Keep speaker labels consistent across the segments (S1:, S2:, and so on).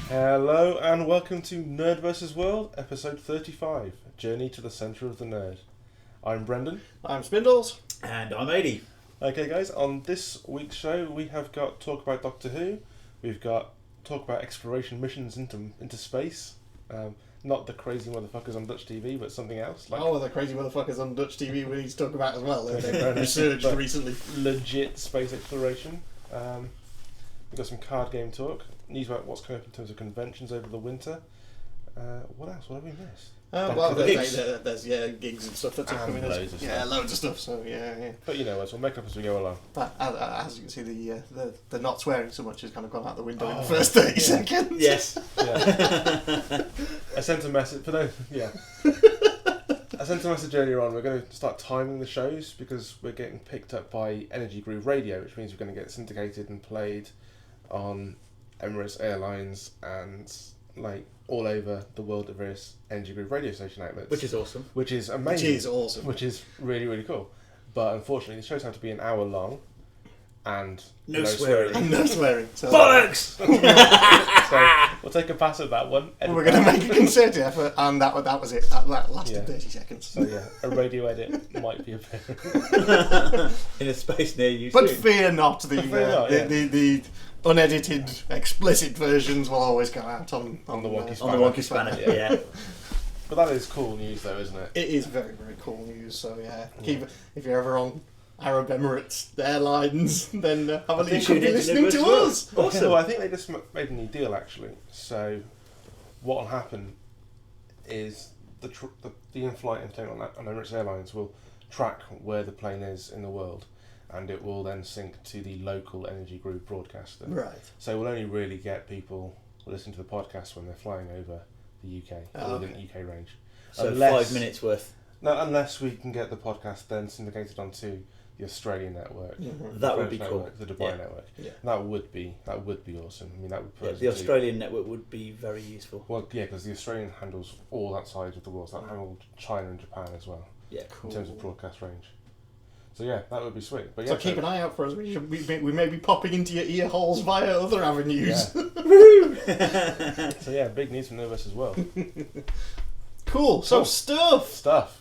S1: Hello and welcome to NerdVsWorld, episode 35, Journey to the Centre of the Nerd. I'm Brendan.
S2: I'm Spindles.
S3: And I'm 80.
S1: Okay guys, on this week's show we have got talk about Doctor Who, we've got talk about exploration missions into space, not the crazy motherfuckers on Dutch TV, but something else.
S2: Like, the crazy motherfuckers on Dutch TV we need to talk about as well. They've resurged recently.
S1: Legit space exploration. We've got some card game talk, news about what's coming up in terms of conventions over the winter. What else? What have we missed?
S2: There's gigs and stuff that's coming.
S1: Loads of stuff.
S2: Loads of stuff. So yeah.
S1: But you know us, we'll make it up as we go along.
S2: But as you can see, the not swearing so much has kind of gone out the window in the first 30 seconds.
S3: Yes.
S1: Yeah. I sent a message. I sent a message earlier on. We're going to start timing the shows because we're getting picked up by Energy Groove Radio, which means we're going to get syndicated and played on Emirates Airlines and all over the world at various Energy Groove radio station outlets.
S3: Which is awesome.
S1: Which is amazing.
S2: Which is awesome.
S1: Which is really, really cool. But unfortunately, the shows have to be an hour long and
S3: no swearing.
S2: And no swearing. So
S3: Bollocks!
S1: So we'll take a pass at that one.
S2: We're going to make a concerted effort, and that was it. That lasted 30 seconds.
S1: So yeah, a radio edit might be appearing
S3: in a space near you.
S2: But
S3: soon.
S2: fear not, the unedited, explicit versions will always go out on the
S1: wonky
S3: spanner. Yeah.
S1: But that is cool news, though, isn't it?
S2: It is very, very cool news. So yeah, if you're ever on Arab Emirates Airlines, then have a look. You be listening to us.
S1: Awesome. Well, I think they just made a new deal actually. So what will happen is the in-flight entertainment on Emirates Airlines will track where the plane is in the world, and it will then sync to the local Energy Group broadcaster.
S2: Right.
S1: So we'll only really get people listening to the podcast when they're flying over the UK, within UK range.
S3: So 5 minutes worth.
S1: No, unless we can get the podcast then syndicated onto the Australian network.
S3: Mm-hmm. That would be cool.
S1: The Dubai network. Yeah. That would be awesome. I mean, that would put
S3: the Australian network would be very useful.
S1: Well, yeah, because the Australian handles all that side of the world. So that handles China and Japan as well.
S3: Yeah, cool.
S1: In terms of broadcast range. So yeah, that would be sweet. But
S2: so keep an eye out for us. We may be popping into your ear holes via other avenues.
S1: Yeah. So yeah, big news from NerdVsWorld.
S2: Cool. So stuff.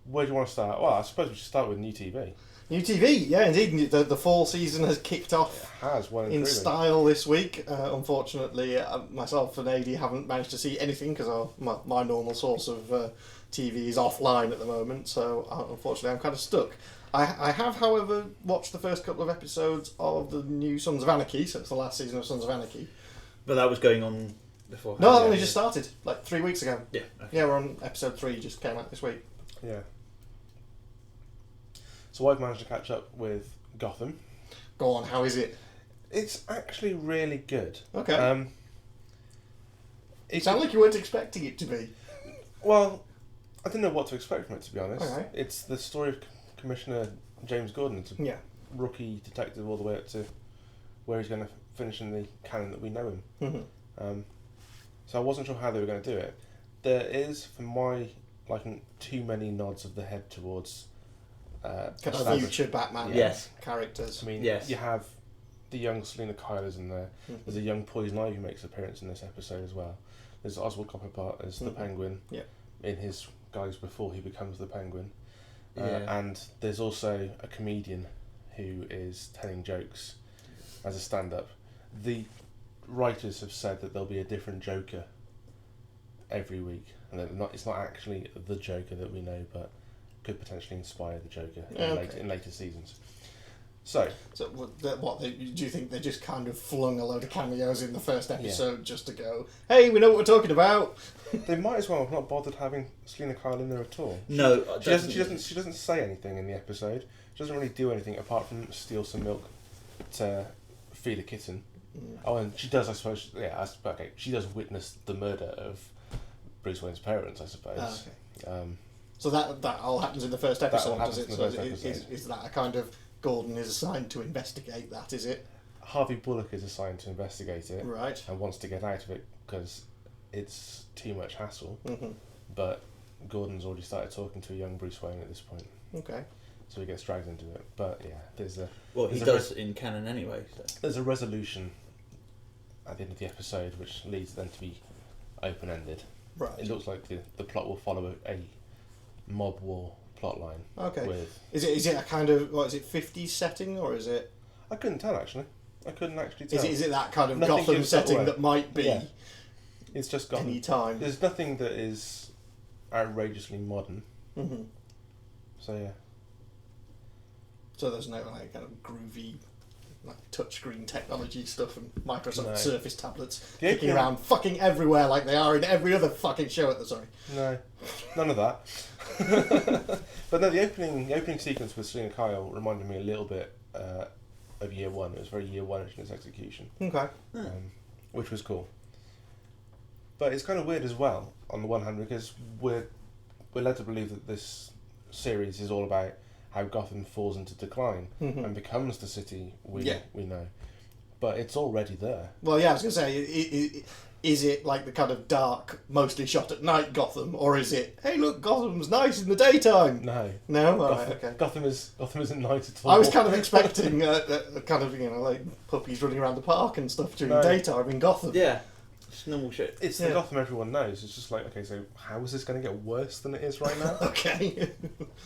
S1: Where do you want to start? Well, I suppose we should start with new TV.
S2: New TV, yeah, indeed. The fall season has kicked off.
S1: It has,
S2: in style this week. Unfortunately, myself and AD haven't managed to see anything because my normal source of TV is offline at the moment. So unfortunately, I'm kind of stuck. I have, however, watched the first couple of episodes of the new Sons of Anarchy. So it's the last season of Sons of Anarchy.
S3: But that was going on before.
S2: No, that only just started 3 weeks ago.
S3: Yeah. Okay.
S2: Yeah, we're on episode 3. Just came out this week.
S1: Yeah. So I've managed to catch up with Gotham.
S2: Go on, how is it?
S1: It's actually really good.
S2: Okay. It sounded like you weren't expecting it to be.
S1: Well, I didn't know what to expect from it, to be honest.
S2: Okay.
S1: It's the story of Commissioner James Gordon. It's a rookie detective all the way up to where he's going to finish in the canon that we know him.
S2: Mm-hmm.
S1: So I wasn't sure how they were going to do it. There is, for my liking, too many nods of the head towards
S2: kind of future Batman characters.
S1: I mean, you have the young Selena Kyle is in there. Mm-hmm. There's a young Poison Ivy who makes an appearance in this episode as well. There's Oswald Cobblepot as the Penguin in his guise before he becomes the Penguin. And there's also a comedian who is telling jokes as a stand-up. The writers have said that there'll be a different Joker every week, and it's not actually the Joker that we know, but could potentially inspire the Joker in later seasons. So
S2: what do you think they just kind of flung a load of cameos in the first episode just to go, hey, we know what we're talking about?
S1: They might as well have not bothered having Selena Kyle in there at all.
S3: No,
S1: she doesn't say anything in the episode. She doesn't really do anything apart from steal some milk to feed a kitten. Oh, and she does, I suppose. Yeah, okay. She does witness the murder of Bruce Wayne's parents, I suppose.
S2: Okay. So that all happens in the first episode, does it?
S1: Is that a kind
S2: of Gordon is assigned to investigate that? Is it?
S1: Harvey Bullock is assigned to investigate it,
S2: right,
S1: and wants to get out of it because it's too much hassle.
S2: Mm-hmm.
S1: But Gordon's already started talking to a young Bruce Wayne at this point.
S2: Okay.
S1: So he gets dragged into it. But yeah,
S3: he does in canon anyway. So.
S1: There's a resolution at the end of the episode which leads them to be open-ended.
S2: Right.
S1: It looks like the plot will follow a mob war plot line.
S2: Okay.
S1: With
S2: is it a kind of 50s setting, or is it?
S1: I couldn't tell actually. I couldn't actually tell.
S2: Is it that kind of
S1: Nothing
S2: Gotham
S1: gives that
S2: setting
S1: away.
S2: that might be?
S1: Yeah. It's just Gotham.
S2: Any time.
S1: There's nothing that is outrageously modern.
S2: Mm-hmm.
S1: So yeah.
S2: So there's no kind of groovy, touchscreen technology stuff and Microsoft
S1: No.
S2: Surface tablets
S1: The
S2: kicking
S1: opening-
S2: around fucking everywhere like they are in every other fucking show at the sorry.
S1: No, none of that. But no, the opening sequence with Selina Kyle reminded me a little bit of Year One. It was very Year One-ish in its execution,
S2: Okay.
S1: which was cool. But it's kind of weird as well, on the one hand, because we're led to believe that this series is all about how Gotham falls into decline and becomes the city we know. But it's already there.
S2: Well, yeah, I was going to say, is it like the kind of dark, mostly shot at night Gotham, or is it, hey look, Gotham's nice in the daytime?
S1: No.
S2: No? All
S1: Gotham,
S2: right, okay.
S1: Gotham isn't nice at all.
S2: I was kind of expecting kind of, like puppies running around the park and stuff during daytime in Gotham.
S3: Yeah. It's normal shit.
S1: It's the Gotham everyone knows. It's just like, okay, so how is this going to get worse than it is right now?
S2: Okay.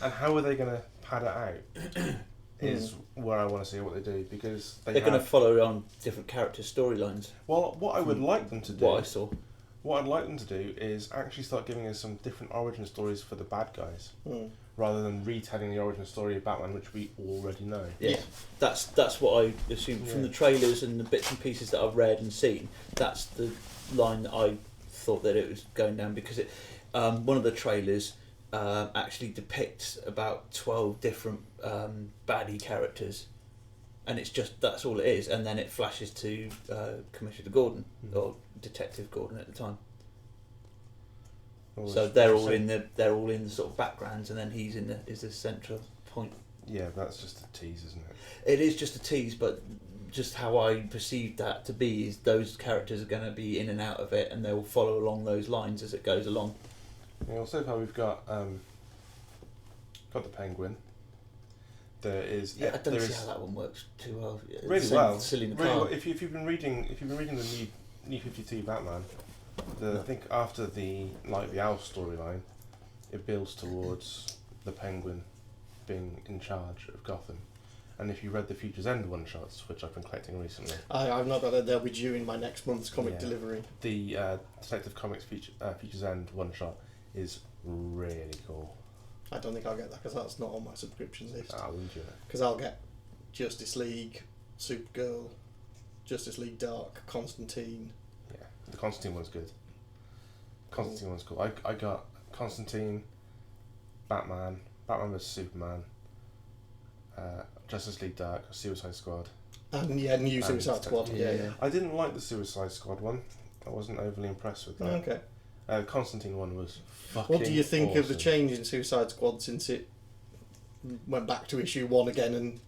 S1: And how are they going to pad it out? Is where I want to see what they do, because
S3: they're going to follow on different character storylines.
S1: Well, what I would like them to do.
S3: What I saw.
S1: What I'd like them to do is actually start giving us some different origin stories for the bad guys, rather than retelling the origin story of Batman, which we already know.
S3: Yeah. That's what I assumed from the trailers and the bits and pieces that I've read and seen. That's the line that I thought that it was going down, because it one of the trailers actually depicts about 12 different baddie characters, and it's just that's all it is, and then it flashes to Commissioner Gordon or Detective Gordon at the time.
S1: Well,
S3: so they're all in the sort of backgrounds, and then he's is the central point.
S1: Yeah, that's just a tease, isn't it?
S3: It is just a tease, but just how I perceived that to be is those characters are going to be in and out of it, and they will follow along those lines as it goes along.
S1: Yeah, well, so far we've got the Penguin. There is
S3: I don't see how that one works too well.
S1: Really well.
S3: Silly
S1: Really well. If you've been reading the new 52 Batman, I think after the Alf storyline, it builds towards the Penguin being in charge of Gotham. And if you read the Future's End one-shots, which I've been collecting recently...
S2: I've not got it. They'll be due in my next month's comic delivery.
S1: The Detective Comics Future's End one-shot is really cool.
S2: I don't think I'll get that, because that's not on my subscriptions list.
S1: Wouldn't you?
S2: Because I'll get Justice League, Supergirl, Justice League Dark, Constantine.
S1: Yeah, the Constantine one's good. Constantine one's cool. I got Constantine, Batman vs Superman, Justice League Dark, Suicide Squad.
S2: And new Suicide Squad. Yeah.
S1: I didn't like the Suicide Squad one. I wasn't overly impressed with that.
S2: Okay.
S1: Constantine one was fucking
S2: What do you think
S1: awesome.
S2: of the change in Suicide Squad since it went back to issue 1 again and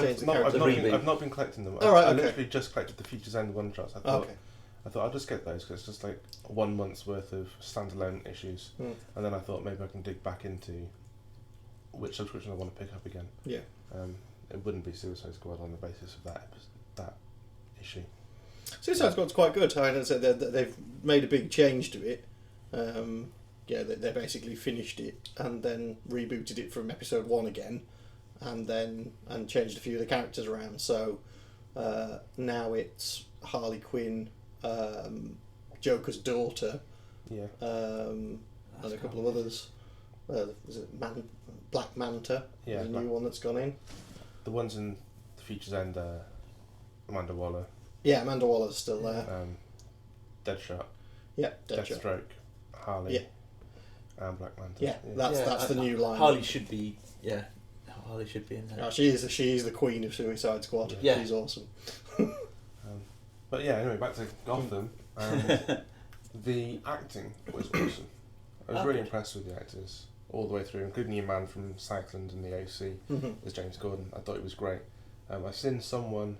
S2: changed the character?
S1: I've not been collecting them. I literally just collected the Future's End one-shots. I thought I'll just get those, because it's just like 1 month's worth of standalone issues. And then I thought maybe I can dig back into which subscription I want to pick up again.
S2: Yeah.
S1: It wouldn't be Suicide Squad on the basis of that issue.
S2: Suicide Squad's quite good. I said they've made a big change to it. They basically finished it and then rebooted it from episode 1 again, and changed a few of the characters around. So now it's Harley Quinn, Joker's daughter, and a couple of others. Is it Black Manta?
S1: Yeah,
S2: the new one that's gone in.
S1: The ones in the Future's End, Amanda Waller.
S2: Yeah, Amanda Waller's still there.
S1: Deadshot.
S2: Yeah, Deadshot.
S1: Deathstroke, Harley.
S2: Yeah.
S1: And Black Manta.
S2: Yeah, that's the new line.
S3: Harley should be in there.
S2: Oh, she is the queen of Suicide Squad.
S3: Yeah.
S2: She's awesome.
S1: But yeah, anyway, back to Gotham. The acting was awesome. I was really impressed with the actors all the way through, including your man from Southland and the OC as James Gordon. I thought it was great. I've seen someone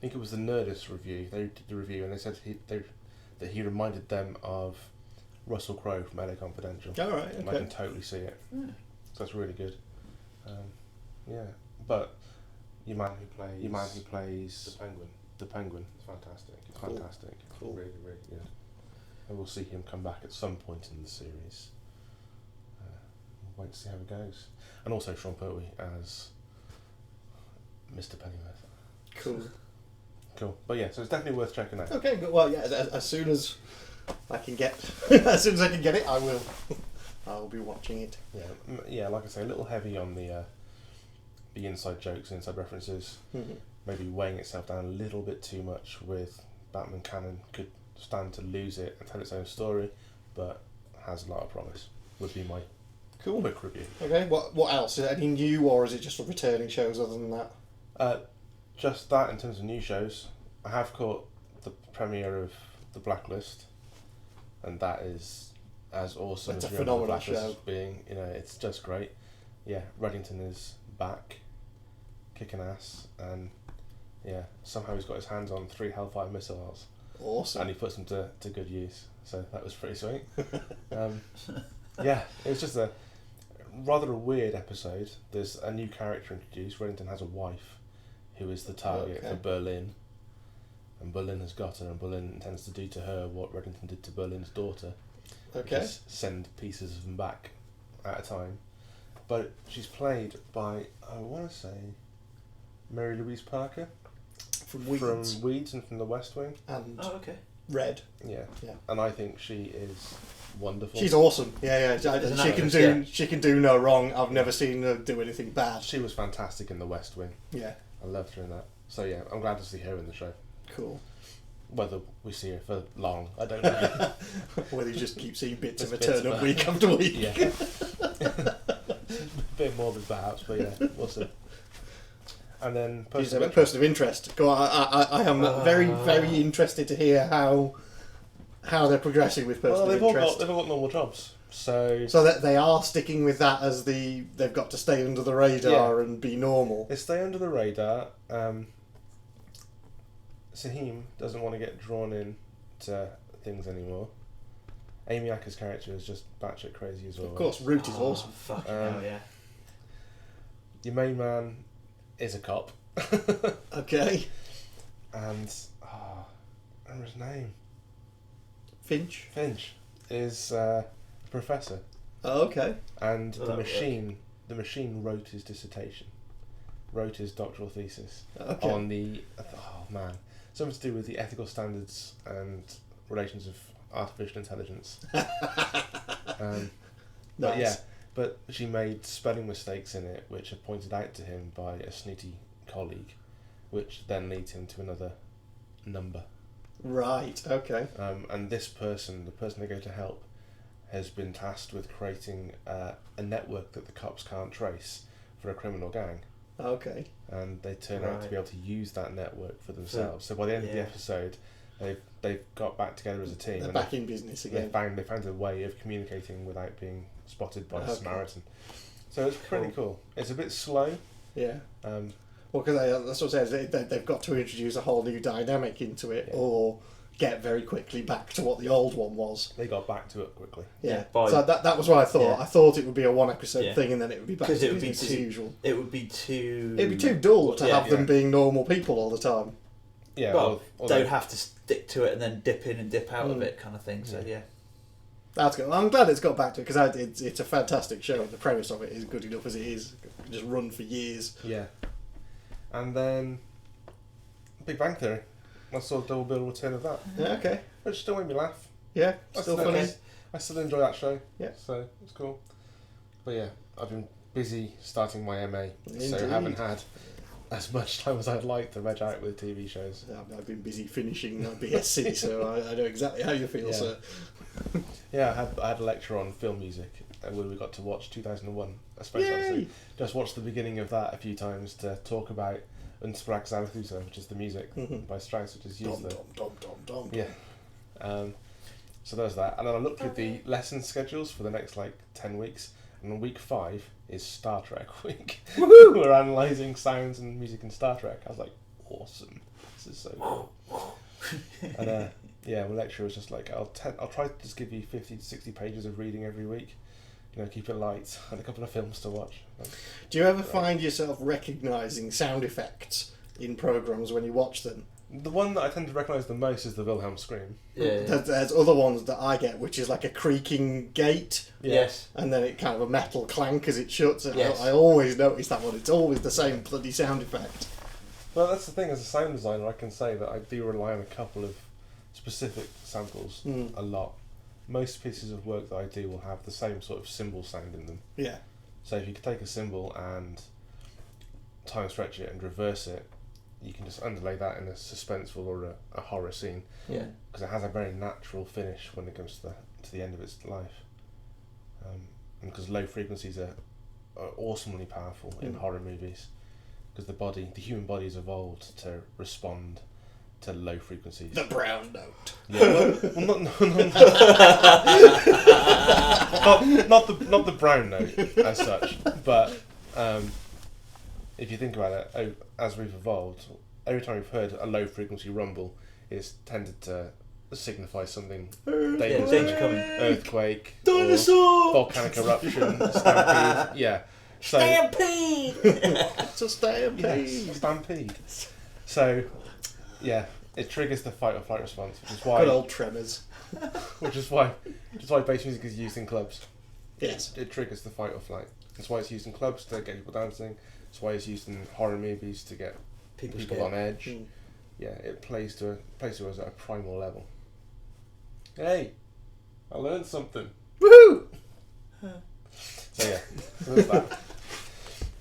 S1: think it was the Nerdist review. They did the review and they said that he reminded them of Russell Crowe from LA Confidential.
S2: All right, okay.
S1: And I can totally see it. So that's really good. Yeah, but your man who plays the Penguin is fantastic. It's
S2: Cool.
S1: fantastic.
S2: Cool.
S1: Really, really good. And we'll see him come back at some point in the series. We'll wait to see how it goes. And also Sean Pertwee as Mr. Pennyworth. Cool. But yeah, so it's definitely worth checking out.
S2: Okay, good. Well, yeah, as soon as I can get, it, I will. I'll be watching it.
S1: Yeah. Like I say, a little heavy on the inside jokes, inside references. Maybe weighing itself down a little bit too much with Batman canon. Could stand to lose it and tell its own story, but has a lot of promise. Would be my quick review.
S2: Okay, what else? Is it any new, or is it just returning shows other than that?
S1: Just that in terms of new shows. I have caught the premiere of The Blacklist, and that is as awesome
S2: It's
S1: as
S2: a
S1: remember The
S2: phenomenal
S1: Blacklist
S2: show.
S1: as being. It's just great. Yeah, Reddington is back, kicking ass, and somehow he's got his hands on 3 Hellfire missiles.
S2: Awesome.
S1: And he puts them to good use, so that was pretty sweet. It was just a rather weird episode. There's a new character introduced. Reddington has a wife who is the target for Berlin, and Berlin has got her, and Berlin intends to do to her what Reddington did to Berlin's daughter.
S2: Okay.
S1: Just send pieces of them back at a time. But she's played by, I want to say, Mary Louise Parker.
S2: From Weeds
S1: and from The West Wing.
S2: And
S3: okay.
S2: Red.
S1: Yeah. And I think she is wonderful.
S2: She's awesome. Yeah. She can do no wrong. I've never seen her do anything bad.
S1: She was fantastic in The West Wing.
S2: Yeah.
S1: I loved her in that. So yeah, I'm glad to see her in the show.
S2: Cool.
S1: Whether we see her for long, I don't know.
S2: Whether you just keep seeing bits of her turn up week after week.
S1: Yeah. A bit more than perhaps, but yeah, we'll see. And then
S2: person of interest. Go on, I am very, very interested to hear how they're progressing with person of interest.
S1: They've all got normal jobs. So
S2: that they are sticking with that as they've got to stay under the radar and be normal.
S1: They stay under the radar. Saheem doesn't want to get drawn into things anymore. Amy Acker's character is just batshit crazy as well.
S2: Of course, Root is awesome.
S3: Fucking hell, yeah.
S1: Your main man is a cop.
S2: Okay.
S1: And I remember his name.
S2: Finch
S1: is a professor.
S2: Oh, okay.
S1: And the machine wrote his dissertation, wrote his doctoral thesis on something to do with the ethical standards and relations of artificial intelligence.
S2: Nice.
S1: But she made spelling mistakes in it, which are pointed out to him by a snooty colleague, which then leads him to another number.
S2: Right, okay.
S1: And this person, the person they go to help, has been tasked with creating a network that the cops can't trace for a criminal gang.
S2: Okay.
S1: And they turn out to be able to use that network for themselves. So by the end of the episode, they've got back together as a team.
S2: They're back in business again.
S1: They found a way of communicating without being spotted by a Samaritan. So it's pretty cool. It's a bit slow.
S2: Yeah. Well, because that's what I said. They've got to introduce a whole new dynamic into it, or get very quickly back to what the old one was.
S1: They got back to it quickly.
S2: Yeah. So that was what I thought. I thought it would be a 1 episode thing, and then it would be back to business as usual.
S3: It would be too.
S2: It'd be too dull to have them being normal people all the time.
S1: Yeah.
S3: Well, they'd have to stick to it and then dip in and dip out of it, kind of thing. So yeah.
S2: That's good. I'm glad it's got back to it, because it's a fantastic show. The premise of it is good enough as it is. It can just run for years.
S1: Yeah. And then Big Bang Theory. I saw a double bill return of that.
S2: Yeah, okay.
S1: Which still made me laugh.
S2: Yeah, still funny.
S1: Okay. I still enjoy that show.
S2: Yeah.
S1: So it's cool. But yeah, I've been busy starting my MA,
S2: Indeed.
S1: so I haven't had as much time as I'd like to veg out with TV shows.
S2: I've been busy finishing my BSc, so I know exactly how you feel, sir.
S1: Yeah, I had a lecture on film music, where we got to watch 2001. I suppose obviously just watched the beginning of that a few times to talk about Unsprach Zarathustra, which is the music by Strauss, which is used there. Yeah. So there's that. And then I looked at the lesson schedules for the next 10 weeks, and on week 5 is Star Trek week. Woohoo! We're analysing sounds and music in Star Trek. I was like, awesome. This is so cool. And my lecturer was just like, I'll try to just give you 50 to 60 pages of reading every week. Keep it light, and a couple of films to watch.
S2: Do you ever find yourself recognising sound effects in programmes when you watch them?
S1: The one that I tend to recognise the most is the Wilhelm scream.
S3: Yeah.
S2: There's other ones that I get, which is like a creaking gate.
S3: Yes.
S2: And then it kind of a metal clank as it shuts.
S3: Yes.
S2: I always notice that one. It's always the same bloody sound effect.
S1: Well, that's the thing. As a sound designer, I can say that I do rely on a couple of specific samples a lot. Most pieces of work that I do will have the same sort of cymbal sound in them.
S2: Yeah.
S1: So if you could take a cymbal and time stretch it and reverse it, you can just underlay that in a suspenseful or a horror scene.
S3: Yeah.
S1: Because it has a very natural finish when it comes to the end of its life. And because low frequencies are awesomely powerful in horror movies. Because the human body has evolved to respond to low frequencies.
S2: The brown note.
S1: Yeah, well, not the brown note as such, but if you think about it, as we've evolved, every time we've heard a low frequency rumble, it's tended to signify something dangerous,
S3: danger coming,
S1: earthquake,
S2: dinosaur,
S1: volcanic eruption, stampede. Yeah, so,
S3: stampede.
S2: It's a stampede.
S1: Yes, stampede. So, yeah, it triggers the fight or flight response, which is why.
S2: Good old tremors.
S1: which is why bass music is used in clubs.
S2: Yes.
S1: It triggers the fight or flight. That's why it's used in clubs to get people dancing. That's why it's used in horror movies to get people on edge. Yeah, it plays to us at a primal level. Hey, I learned something.
S2: Woohoo!
S1: So yeah, there's that.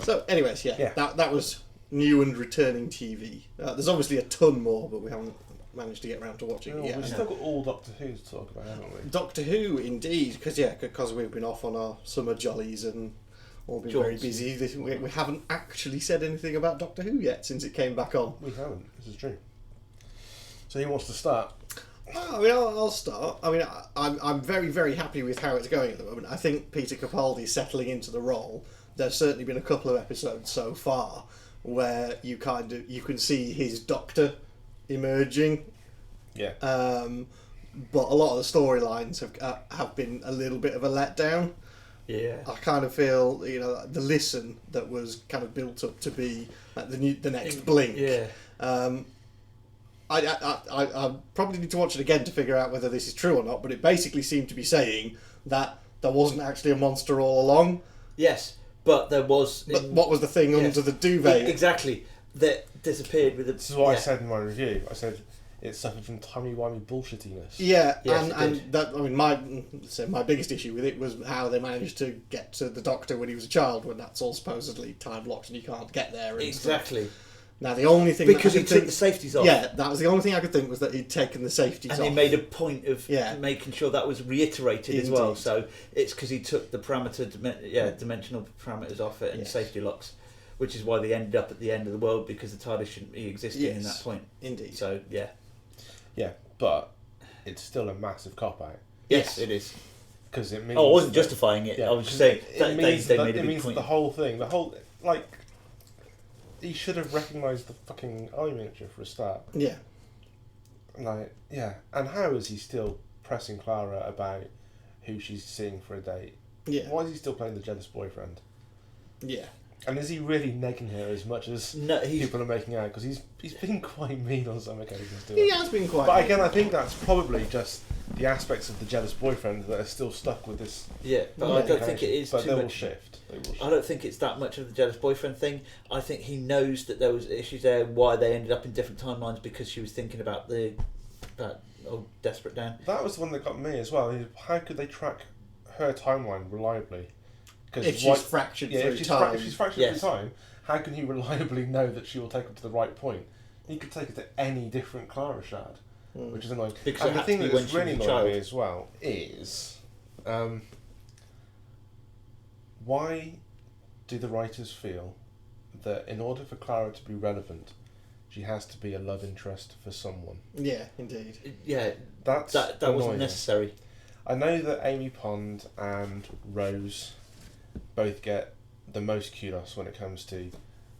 S2: So, anyways, that was new and returning TV. There's obviously a ton more, but we haven't managed to get around to watching it yet.
S1: We've still got all Doctor Who to talk about, haven't we?
S2: Doctor Who, indeed, because we've been off on our summer jollies and all been very busy. We haven't actually said anything about Doctor Who yet since it came back on.
S1: We haven't. This is true. So who wants to start?
S2: I mean, I'll start. I mean, I'm very, very happy with how it's going at the moment. I think Peter Capaldi's settling into the role. There's certainly been a couple of episodes so far where you can see his Doctor emerging.
S1: Yeah.
S2: But a lot of the storylines have been a little bit of a letdown.
S3: Yeah.
S2: I kind of feel, the listen that was kind of built up to be like the next Blink.
S3: Yeah.
S2: I probably need to watch it again to figure out whether this is true or not, but it basically seemed to be saying that there wasn't actually a monster all along.
S3: Yes, but there was...
S2: But what was the thing under the duvet?
S3: Exactly. That disappeared with the...
S1: This is what I said in my review. I said it suffered from timey-wimey bullshittiness.
S2: Yeah,
S3: yes,
S2: and that, I mean, my biggest issue with it was how they managed to get to the Doctor when he was a child, when that's all supposedly time locked and you can't get there. And
S3: exactly.
S2: Stuff. Now, the only thing...
S3: Because he took the safeties off.
S2: Yeah, that was the only thing I could think was that he'd taken the safeties off.
S3: And he made a point of making sure that was reiterated as well. So it's because he took the dimensional parameters off it and safety locks, which is why they ended up at the end of the world, because the TARDIS shouldn't be existing in that point.
S2: Indeed.
S3: So, yeah.
S1: Yeah, but it's still a massive cop-out.
S3: Yes, it is.
S1: Because it means...
S3: I wasn't justifying it. I was just saying they made a big point.
S1: The whole thing, he should have recognised the fucking eye miniature for a start.
S2: Yeah.
S1: And how is he still pressing Clara about who she's seeing for a date?
S2: Yeah.
S1: Why is he still playing the jealous boyfriend?
S2: Yeah.
S1: And is he really negging her as much as people are making out? Because he's been quite mean on some occasions to her.
S2: He has been quite
S1: But
S2: mean.
S1: again, I think that's probably just the aspects of the jealous boyfriend that are still stuck with this.
S3: Yeah, but I don't think it is
S1: but
S3: too
S1: they
S3: much.
S1: Will shift.
S3: I don't think it's that much of the jealous boyfriend thing. I think he knows that there was issues there, why they ended up in different timelines, because she was thinking about that old Desperate Dan.
S1: That was the one that got me as well. How could they track her timeline reliably?
S2: If she's fractured through time.
S1: If she's fractured through time, how can he reliably know that she will take her to the right point? He could take her to any different Clara shard, which is annoying.
S3: Because
S1: and the thing that's really annoying me as well is, why do the writers feel that in order for Clara to be relevant, she has to be a love interest for someone?
S2: Yeah, indeed.
S3: Yeah,
S1: that
S3: wasn't necessary.
S1: I know that Amy Pond and Rose both get the most kudos when it comes to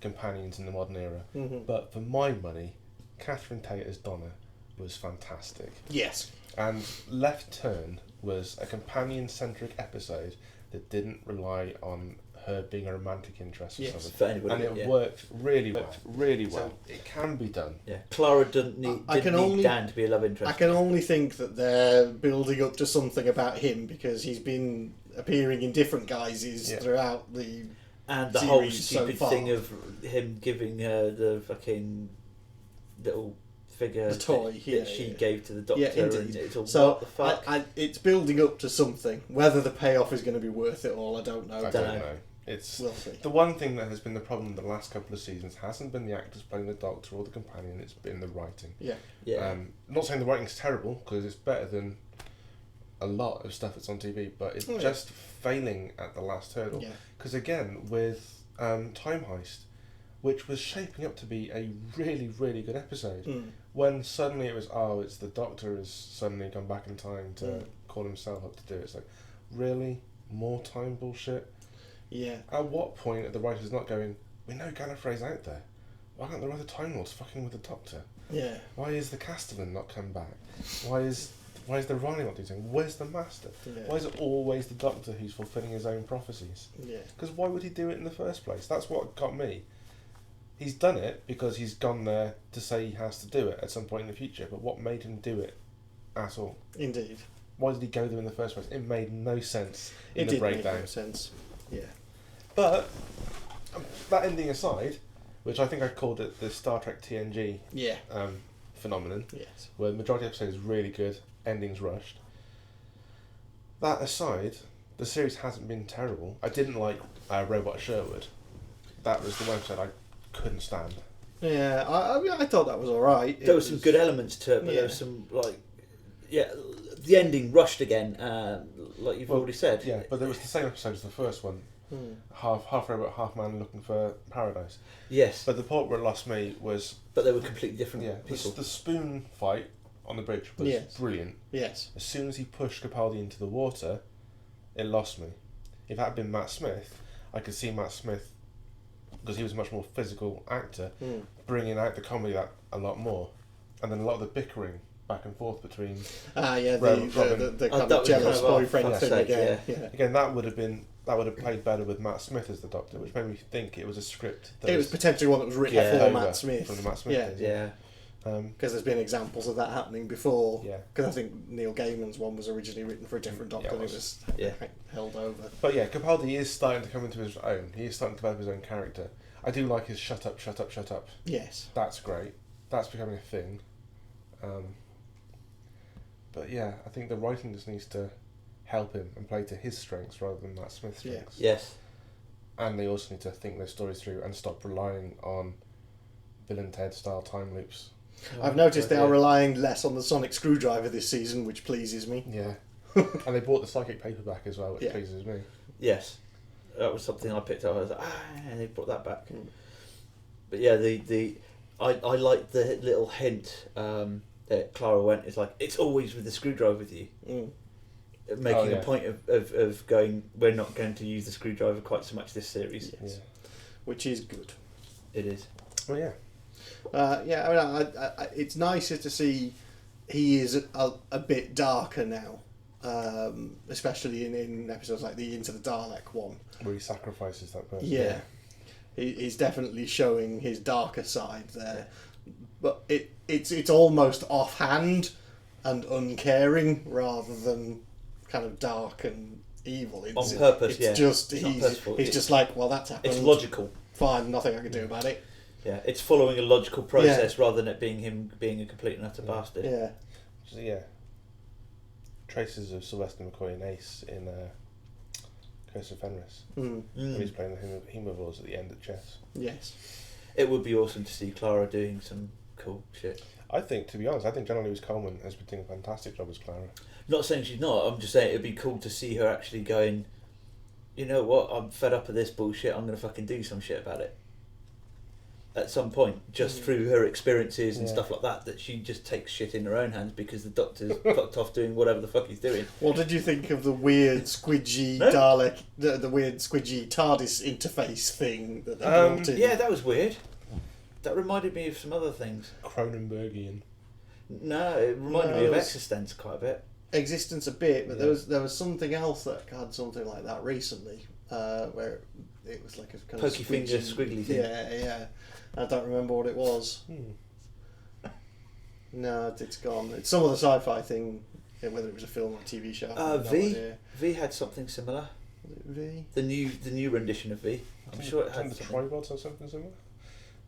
S1: companions in the modern era. But for my money, Catherine Tate as Donna was fantastic.
S2: Yes.
S1: And Left Turn was a companion-centric episode that didn't rely on her being a romantic interest for someone.
S3: For anybody,
S1: and it worked really well. So it can be done.
S3: Yeah, Clara didn't need Dan to be a love interest.
S2: I can only think that they're building up to something about him because he's been appearing in different guises throughout the
S3: and the whole stupid thing of him giving her the fucking little figure,
S2: the toy
S3: that she gave to the doctor.
S2: Indeed.
S3: And it's all,
S2: so
S3: what the fuck?
S2: It's building up to something. Whether the payoff is going to be worth it all, I don't know.
S1: I don't know. We'll see. The one thing that has been the problem in the last couple of seasons hasn't been the actors playing the Doctor or the companion, it's been the writing. I'm not saying the writing's terrible, because it's better than a lot of stuff that's on TV, but it's just failing at the last hurdle. Because again, with Time Heist, which was shaping up to be a really, really good episode, when suddenly it was, it's the Doctor has suddenly gone back in time to call himself up to do it. It's like, really? More time bullshit?
S2: Yeah.
S1: At what point are the writers not going, we know Gallifrey's out there. Why can't the other Time Lords fucking with the Doctor?
S2: Yeah.
S1: Why is the Castellan not come back? Why is the Ronnie not doing something? Where's the Master?
S2: Yeah.
S1: Why is it always the Doctor who's fulfilling his own prophecies?
S2: Yeah.
S1: Because why would he do it in the first place? That's what got me. He's done it because he's gone there to say he has to do it at some point in the future, but what made him do it at all?
S2: Indeed.
S1: Why did he go there in the first place? It made no sense in the breakdown.
S2: It did make no sense. Yeah.
S1: But that ending aside, which I think I called it the Star Trek TNG phenomenon, where the majority of episodes is really good, endings rushed. That aside, the series hasn't been terrible. I didn't like Robot Sherwood. That was the one episode I couldn't stand.
S2: Yeah, I thought that was alright.
S3: There were some good elements to it, but there was some, the ending rushed again, like you've already said.
S1: Yeah, but there was the same episode as the first one. Half robot, half man looking for paradise.
S3: Yes.
S1: But the part where it lost me was...
S3: But they were completely different people.
S1: The spoon fight on the bridge was brilliant.
S2: Yes.
S1: As soon as he pushed Capaldi into the water, it lost me. If that had been Matt Smith, I could see Matt Smith, because he was a much more physical actor, bringing out the comedy that a lot more. And then a lot of the bickering back and forth between...
S2: the kind of jealous boyfriend thing again. Yeah.
S1: Again, that would have played better with Matt Smith as the Doctor, which made me think it was a script.
S2: It was potentially one that was written for Matt Smith.
S1: From the Matt Smith days.
S3: Yeah.
S2: Because there's been examples of that happening before. Yeah. Because I think Neil Gaiman's one was originally written for a different Doctor and it was held over.
S1: But yeah, Capaldi is starting to come into his own. He is starting to develop his own character. I do like his shut up.
S2: Yes.
S1: That's great. That's becoming a thing. But yeah, I think the writing just needs to help him and play to his strengths rather than Matt Smith's strengths.
S3: Yes.
S1: And they also need to think their stories through and stop relying on Bill and Ted style time loops.
S2: I've noticed they are relying less on the sonic screwdriver this season, which pleases me.
S1: Yeah. And they brought the psychic paperback as well, which pleases me.
S3: Yes. That was something I picked up. I was like, and they brought that back. But yeah, I like the little hint that Clara went, it's like, it's always with the screwdriver with you. Making a point of going, we're not going to use the screwdriver quite so much this series.
S2: Yes. Yeah. Which is good.
S3: It is.
S1: Well, yeah.
S2: I it's nicer to see he is a bit darker now, especially in episodes like the Into the Dalek one.
S1: Where he sacrifices that person.
S2: Yeah. He's definitely showing his darker side there. But it's almost offhand and uncaring rather than kind of dark and evil.
S3: On purpose,
S2: it's just he's just like, well, that's happened.
S3: It's logical.
S2: Fine, nothing I can do about it.
S3: Yeah, it's following a logical process rather than it being him being a complete and utter bastard.
S2: Yeah.
S1: So, yeah. Traces of Sylvester McCoy and Ace in Curse of Fenris. Where he's playing the hemovores at the end of chess.
S2: Yes.
S3: It would be awesome to see Clara doing some cool shit.
S1: To be honest, I think Jenna Louise-Coleman has been doing a fantastic job as Clara.
S3: Not saying she's not, I'm just saying it'd be cool to see her actually going, you know what, I'm fed up of this bullshit, I'm going to fucking do some shit about it. at some point, just through her experiences and stuff like that, that she just takes shit in her own hands because the Doctor's fucked off doing whatever the fuck he's doing.
S2: What did you think of the weird squidgy Dalek, the weird squidgy TARDIS interface thing that they brought in?
S3: Yeah, that was weird. That reminded me of some other things.
S1: Cronenbergian.
S3: No, it reminded me of Existence quite a bit.
S2: Existence a bit, but there was something else that had something like that recently, where it was like a kind
S3: Pokey
S2: of
S3: finger squiggly thing.
S2: Yeah. I don't remember what it was. No, it's gone. It's some other sci-fi thing, whether it was a film or a TV show.
S3: V had something similar.
S2: Was it V?
S3: The new rendition of V. I'm sure it had
S1: the tripods or something similar.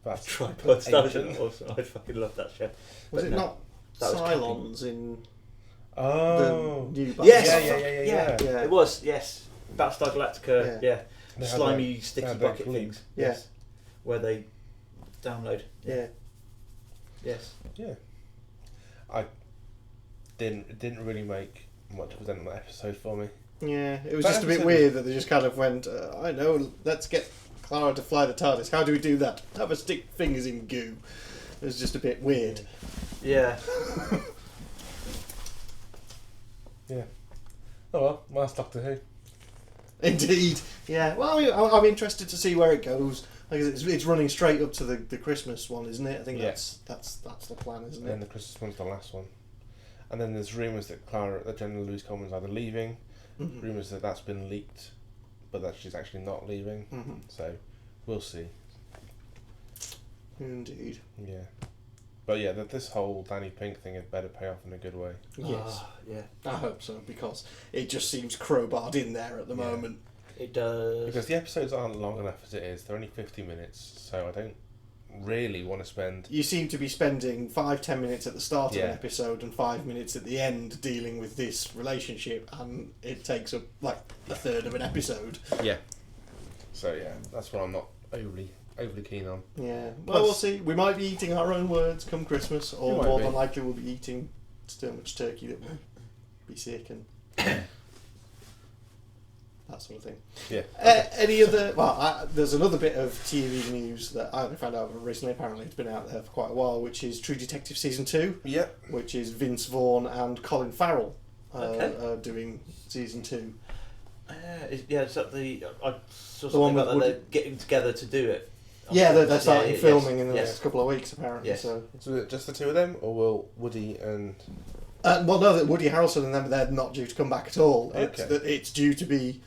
S1: That's
S3: tripods. That was awesome. I fucking love that show.
S2: Was it not Cylons in?
S1: Oh,
S2: the new
S3: yeah. It was, yes. Battlestar Galactica, yeah. Slimy, sticky bucket things. Yes. Where they download.
S2: Yeah.
S3: Yes.
S1: Yeah. It didn't really make much of an episode for me.
S2: Yeah, it was just a bit weird that they just kind of went, I know, let's get Clara to fly the TARDIS. How do we do that? Have her stick fingers in goo. It was just a bit weird.
S3: Yeah.
S1: Yeah. Oh well, last Doctor Who.
S2: Indeed. Yeah. Well, I'm interested to see where it goes. Because it's running straight up to the Christmas one, isn't it? I think that's the plan, isn't it?
S1: And the Christmas one's the last one. And then there's rumours that General Louise Coleman's either leaving. Rumours that that's been leaked, but that she's actually not leaving. So we'll see.
S2: Indeed.
S1: Yeah. But yeah, this whole Danny Pink thing had better pay off in a good way.
S2: Yes.
S3: Yeah.
S2: I hope so, because it just seems crowbarred in there at the moment.
S3: It does.
S1: Because the episodes aren't long enough as it is. They're only 50 minutes, so I don't really want to spend...
S2: You seem to be spending 5-10 minutes at the start of an episode and 5 minutes at the end dealing with this relationship, and it takes up like a third of an episode.
S1: Yeah. So yeah, that's what I'm not overly keen on.
S2: Yeah. Well, we'll see. We might be eating our own words come Christmas, or more than likely we'll be eating so much turkey that we'll be sick and that sort of thing.
S1: Yeah.
S2: Any other... Well, there's another bit of TV news that I only found out recently. Apparently it's been out there for quite a while, which is True Detective Season 2.
S1: Yeah.
S2: Which is Vince Vaughn and Colin Farrell doing Season 2.
S3: Is that I saw something about that they're getting together to do it.
S2: Yeah, they're starting filming in the next couple of weeks, apparently.
S3: Yes.
S2: So
S1: is it just the two of them, or will Woody and...
S2: well, no, that Woody Harrelson and them, they're not due to come back at all.
S1: Okay.
S2: It's due to be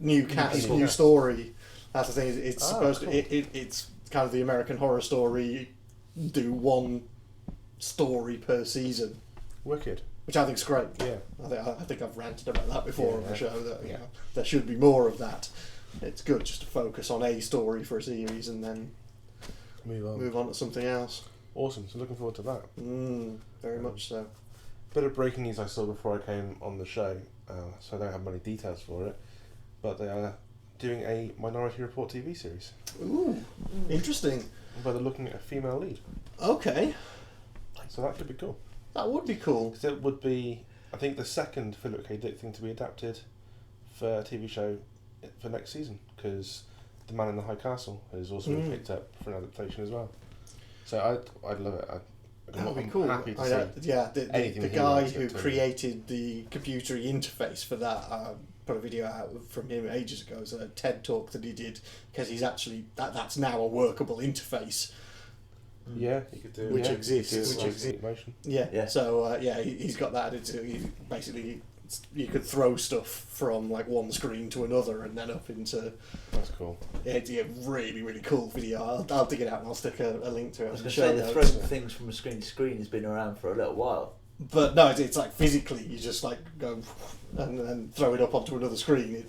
S2: new cast, new story. That's the thing. It's supposed to. It's kind of the American Horror Story. Do one story per season.
S1: Wicked.
S2: Which I think's great.
S1: Yeah.
S2: I think I've ranted about that before on the show. That there should be more of that. It's good just to focus on a story for a series and then move on to something else.
S1: Awesome. So looking forward to that.
S2: Very much so.
S1: Bit of breaking news I saw before I came on the show, so I don't have many details for it, but they are doing a Minority Report TV series.
S2: Ooh, interesting.
S1: But they're looking at a female lead.
S2: Okay.
S1: So that could be cool.
S2: That would be cool.
S1: Because it would be, I think, the second Philip K. Dick thing to be adapted for a TV show for next season, because The Man in the High Castle has also been picked up for an adaptation as well. So I'd love it.
S2: That would be cool.
S1: Happy to see
S2: the guy who created the computery interface for that put a video out from him ages ago. It was a TED talk that he did, because he's actually that's now a workable interface.
S1: Yeah, you could do
S2: which exists.
S1: Which exists.
S2: Yeah. So he's got that. Basically, you could throw stuff from like one screen to another and then up into...
S1: That's cool.
S2: Yeah, it's a really, really cool video. I'll dig it out and I'll stick a link to it.
S3: I was going to say, the throwing things from screen to screen has been around for a little while.
S2: But no, it's like physically, you just like go and then throw it up onto another screen.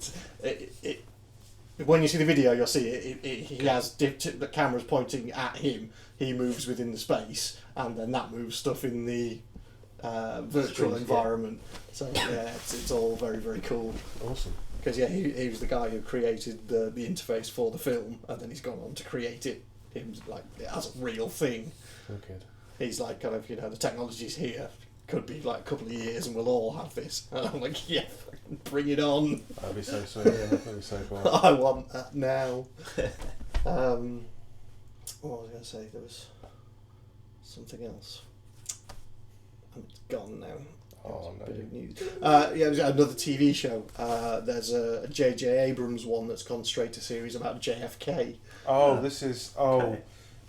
S2: When you see the video, you'll see he has the camera's pointing at him. He moves within the space, and then that moves stuff in the virtual environment. So yeah, it's all very, very cool.
S1: Awesome.
S2: Because he was the guy who created the interface for the film, and then he's gone on to create it as a real thing.
S1: Okay.
S2: He's like kind of the technology's here. Could be like a couple of years, and we'll all have this. And I'm like, yeah, bring it on.
S1: That'd be so cool.
S2: I want that now. What was I going to say? There was something else. And it's gone now.
S1: Oh, no.
S2: Bit of news. It was another TV show. There's a J.J. Abrams one that's gone straight to series about JFK.
S1: Oh, this is... Oh,
S3: okay.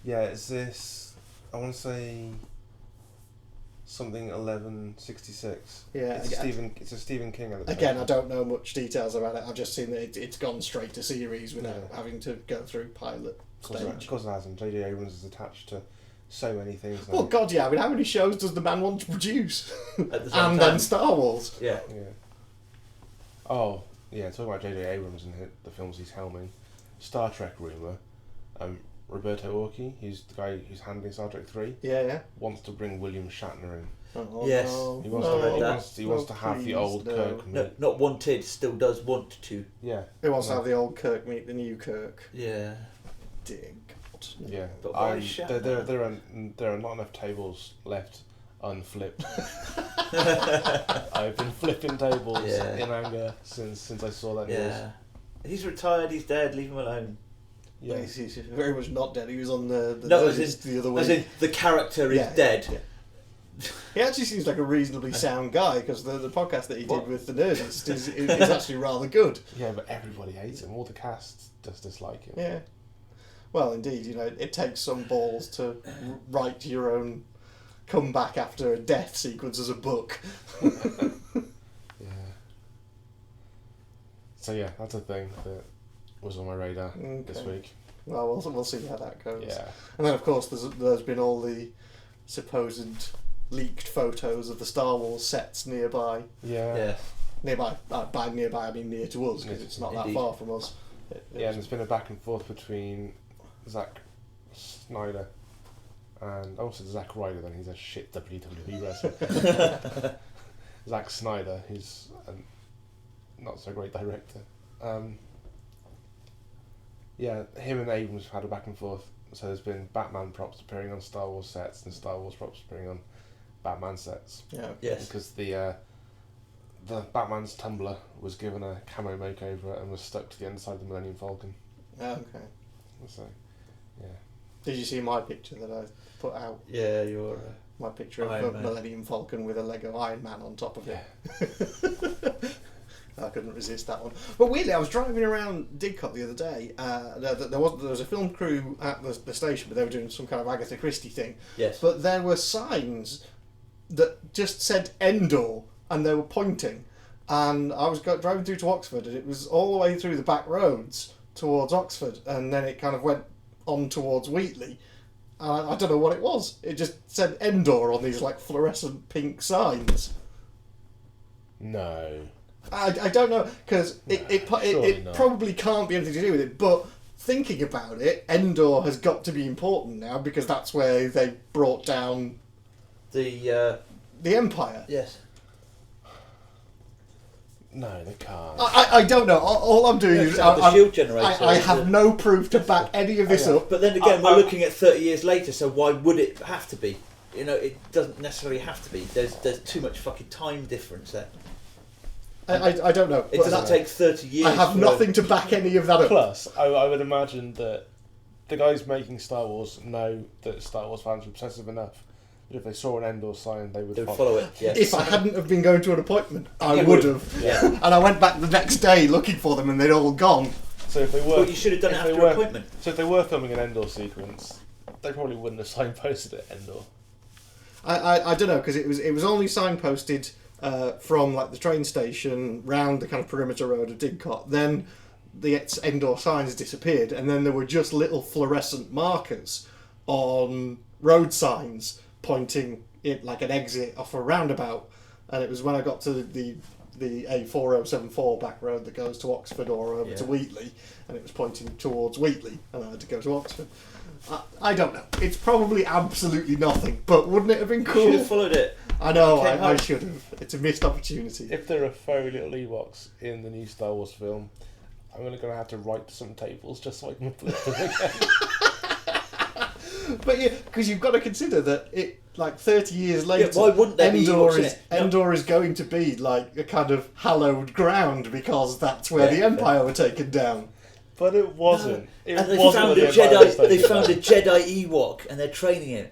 S1: yeah, is this... I want to say... something 1166.
S2: Yeah,
S1: it's a Stephen King adaptation.
S2: Again, I don't know much details about it. I've just seen that it's gone straight to series without having to go through pilot stage.
S1: Of course it hasn't. J.J. Abrams is attached to so many things now.
S2: Well, God, yeah. I mean, how many shows does the man want to produce?
S3: At the same
S2: And
S3: time.
S2: then Star Wars.
S3: Yeah.
S1: Yeah. Oh, yeah, talking about J.J. Abrams and the films he's helming. Star Trek rumour. Roberto Orci, he's the guy who's handling Star Trek 3,
S2: Yeah.
S1: wants to bring William Shatner in.
S2: Oh,
S3: Yes.
S2: no.
S1: He wants to have the
S2: please,
S1: old
S2: no.
S1: Kirk
S3: No,
S1: meet.
S3: not wanted. Still does want to.
S1: Yeah.
S2: He wants to have the old Kirk meet the new Kirk.
S3: Yeah.
S2: Dear God.
S1: Yeah.
S3: But why Shatner?
S1: There are not enough tables left unflipped. I've been flipping tables in anger since I saw that news.
S3: Yeah. He's retired. He's dead. Leave him alone.
S1: Yeah.
S2: He's very much not dead. He was on the
S3: No,
S2: Nerdist the other week.
S3: As in, the character is dead.
S2: Yeah. He actually seems like a reasonably sound guy because the podcast that he did with the Nerdist is actually rather good.
S1: Yeah, but everybody hates him. All the cast just dislike him.
S2: Yeah. Well, indeed, it takes some balls to write your own comeback after a death sequence as a book.
S1: Yeah. So yeah, that's a thing that was on my radar this week.
S2: Well, we'll see how that goes.
S1: Yeah.
S2: And then, of course, there's been all the supposed leaked photos of the Star Wars sets nearby.
S1: Yeah.
S3: Yeah.
S2: Nearby, by nearby I mean near to us because it's not that far from us.
S1: Yeah, and there's been a back and forth between Zack Snyder and also Zack Ryder. Then he's a shit WWE wrestler. Zack Snyder, who's a not so great director. Yeah, him and Abrams have had a back and forth. So there's been Batman props appearing on Star Wars sets and Star Wars props appearing on Batman sets.
S2: Yeah.
S3: Yes.
S1: Because the Batman's Tumblr was given a camo makeover and was stuck to the inside of the Millennium Falcon.
S2: Oh, okay.
S1: So, yeah.
S2: Did you see my picture that I put out?
S3: Yeah, you're...
S2: My picture of
S3: Iron
S2: a
S3: Man.
S2: Millennium Falcon with a Lego Iron Man on top of it. I couldn't resist that one. But weirdly, I was driving around Didcot the other day. There was a film crew at the station, but they were doing some kind of Agatha Christie thing.
S3: Yes.
S2: But there were signs that just said Endor, and they were pointing. And I was driving through to Oxford, and it was all the way through the back roads towards Oxford, and then it kind of went on towards Wheatley. I don't know what it was. It just said Endor on these like fluorescent pink signs.
S1: No.
S2: I don't know because it
S1: not.
S2: probably can't be anything to do with it. But thinking about it, Endor has got to be important now because that's where they brought down
S3: the
S2: Empire.
S3: Yes.
S1: No, they can't.
S2: I don't know. All I'm doing is
S3: the shield generator.
S2: I have no proof to back any of this up.
S3: But then again, we're looking at 30 years later, so why would it have to be? You know, it doesn't necessarily have to be. There's too much fucking time difference there.
S2: I don't know.
S3: It doesn't take 30 years.
S2: I have nothing to back any of that up.
S1: Plus, I would imagine that the guys making Star Wars know that Star Wars fans are obsessive enough that if they saw an Endor sign, they would
S3: follow it. Yes.
S2: If I hadn't have been going to an appointment, I would have.
S3: Yeah.
S2: And I went back the next day looking for them, and they'd all gone.
S1: So if they were,
S3: Well, you should have done it after your appointment.
S1: So if they were filming an Endor sequence, they probably wouldn't have signposted it Endor.
S2: I don't know because it was only signposted from like the train station round the kind of perimeter road of Didcot. Then the Endor signs disappeared, and then there were just little fluorescent markers on road signs pointing it like an exit off a roundabout. And it was when I got to the A4074 back road that goes to Oxford or over to Wheatley, and it was pointing towards Wheatley, and I had to go to Oxford. I don't know. It's probably absolutely nothing, but wouldn't it have been cool?
S3: You should have followed it.
S2: I know, I should have. It's a missed opportunity.
S1: If there are furry little Ewoks in the new Star Wars film, I'm going to have to write some tables just so I can flip them again.
S2: But yeah, because you've got to consider that it, like 30 years later,
S3: why wouldn't there be Ewoks in it?
S2: Endor is going to be like a kind of hallowed ground because that's where the Empire were taken down.
S1: But it wasn't.
S3: No.
S1: And
S3: they found a Jedi. They found a Jedi Ewok, and they're training him.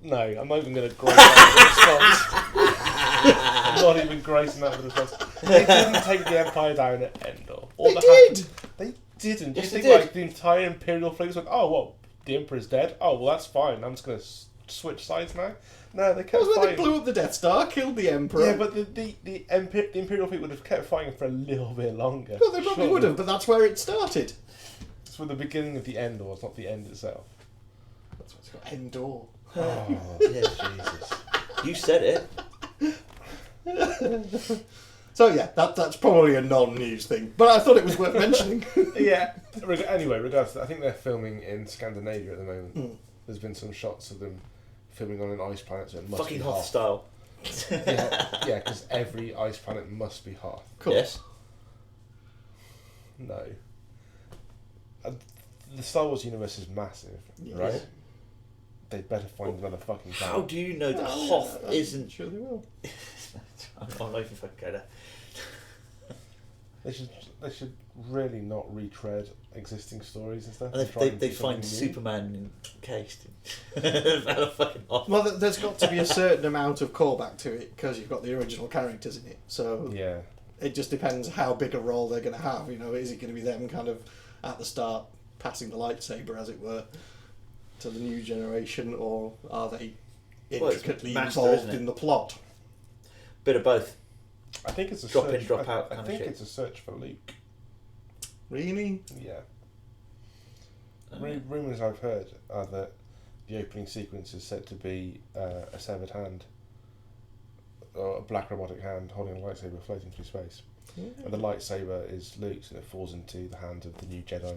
S1: No, I'm not even going to grace that with a response. I'm not even gracing that with a response. They didn't take the Empire down at Endor.
S2: They did!
S1: They didn't.
S3: Yes,
S1: Do you
S3: they
S1: think
S3: did.
S1: the entire Imperial fleet was like, oh, well, the Emperor's dead. Oh, well, that's fine. I'm just going to switch sides now. No, they kept
S2: That's when
S1: fighting.
S2: they blew up the Death Star, killed the Emperor.
S1: Yeah, but the Imperial fleet would have kept fighting for a little bit longer.
S2: Well, they probably would have, but that's where it started.
S1: It's for the beginning of the end, or it's not the end itself.
S2: That's what's got Endor.
S1: Oh, yeah, Jesus.
S3: You said
S2: it. So yeah, that's probably a non-news thing, but I thought it was worth mentioning.
S1: Yeah. Anyway, regardless, I think they're filming in Scandinavia at the moment. There's been some shots of them filming on an ice planet, so it must
S3: fucking
S1: be
S3: Hoth
S1: hot.
S3: style.
S1: Yeah, because every ice planet must be hot.
S2: Cool.
S3: Yes.
S1: No. The Star Wars universe is massive, right? They better find another fucking planet.
S3: How do you know that Hoth isn't?
S2: Sure they will.
S3: I'm not even fucking going there.
S1: They should really not retread existing stories and stuff.
S3: And they find Superman encased in fucking Hoth.
S2: Well, there's got to be a certain amount of callback to it because you've got the original characters in it. So
S1: yeah,
S2: it just depends how big a role they're going to have. You know, is it going to be them kind of at the start passing the lightsaber, as it were, to the new generation, or are they intricately involved in the plot?
S3: Bit of both.
S1: I think it's a
S3: drop
S1: search,
S3: in, drop out.
S1: I think it's a search for Luke.
S2: Really?
S1: Yeah. Rumours I've heard are that the opening sequence is said to be a severed hand, or a black robotic hand holding a lightsaber floating through space.
S2: Yeah.
S1: And the lightsaber is Luke's, and it falls into the hands of the new Jedi.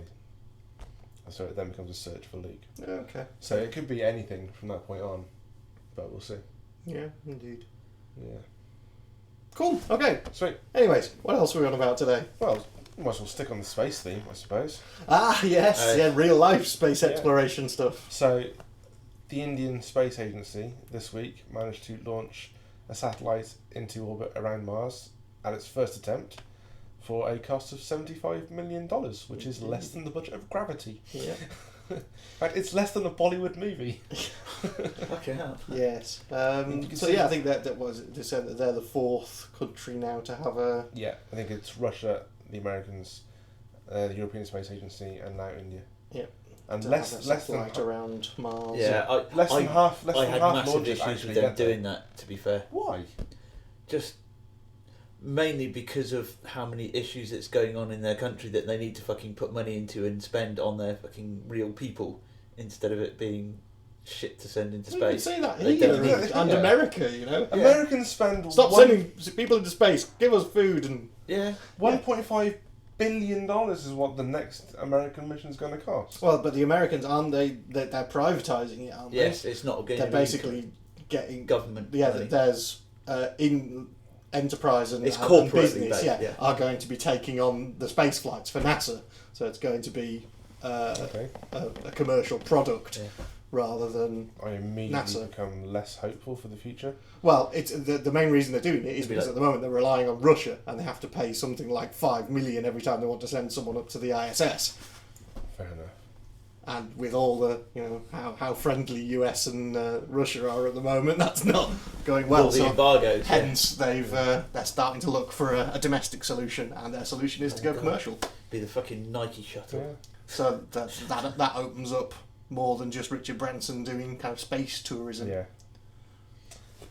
S1: And so it then becomes a search for Luke.
S2: Okay.
S1: So it could be anything from that point on, but we'll see.
S2: Yeah, indeed.
S1: Yeah.
S2: Cool. Okay.
S1: Sweet.
S2: Anyways, what else are we on about today?
S1: Well, might as well stick on the space theme, I suppose.
S2: Ah, yes. Real life space exploration stuff.
S1: So, the Indian Space Agency this week managed to launch a satellite into orbit around Mars at its first attempt for a cost of $75 million, which is less than the budget of Gravity.
S2: Yeah.
S1: In fact, it's less than a Bollywood movie.
S3: Fucking hell.
S2: Yes. So yeah, I think that was they said that they're the fourth country now to have a.
S1: Yeah, I think it's Russia, the Americans, the European Space Agency, and now India.
S2: Yeah.
S1: And
S2: to
S1: less
S2: have
S1: than
S2: around Mars.
S3: Yeah,
S1: less than half.
S3: I had massive
S1: launches
S3: issues
S1: actually
S3: with them
S1: get there.
S3: doing that. To be fair,
S1: Why?
S3: just mainly because of how many issues that's going on in their country that they need to fucking put money into and spend on their fucking real people instead of it being shit to send into
S2: You can
S3: space.
S2: say that
S3: They
S2: here
S3: don't need
S2: and
S1: Yeah.
S2: America, you know.
S1: Americans spend
S2: Stop sending people into space. Give us food and.
S3: Yeah.
S1: $1.5 billion is what the next American mission is going to cost.
S2: Well, but the Americans aren't they? They're privatising it, aren't they?
S3: Yes, it's not going
S2: They're
S3: to be
S2: basically getting
S3: government.
S2: Yeah,
S3: money.
S2: there's in enterprise and,
S3: It's
S2: and
S3: corporately
S2: business.
S3: based,
S2: Yeah, are going to be taking on the space flights for NASA. So it's going to be
S1: Okay.
S2: a commercial product rather than
S1: I immediately
S2: NASA.
S1: become less hopeful for the future.
S2: Well, it's the main reason they're doing it is
S3: It'd be
S2: because
S3: like-
S2: at the moment they're relying on Russia and they have to pay something like $5 million every time they want to send someone up to the ISS.
S1: Fair enough.
S2: And with all the how friendly US and Russia are at the moment, that's not going well.
S3: All the
S2: So
S3: embargoes.
S2: hence they're starting to look for a domestic solution, and their solution is to go
S3: God.
S2: commercial.
S3: Be the fucking Nike shuttle.
S1: Yeah.
S2: So that opens up more than just Richard Branson doing kind of space tourism.
S1: Yeah.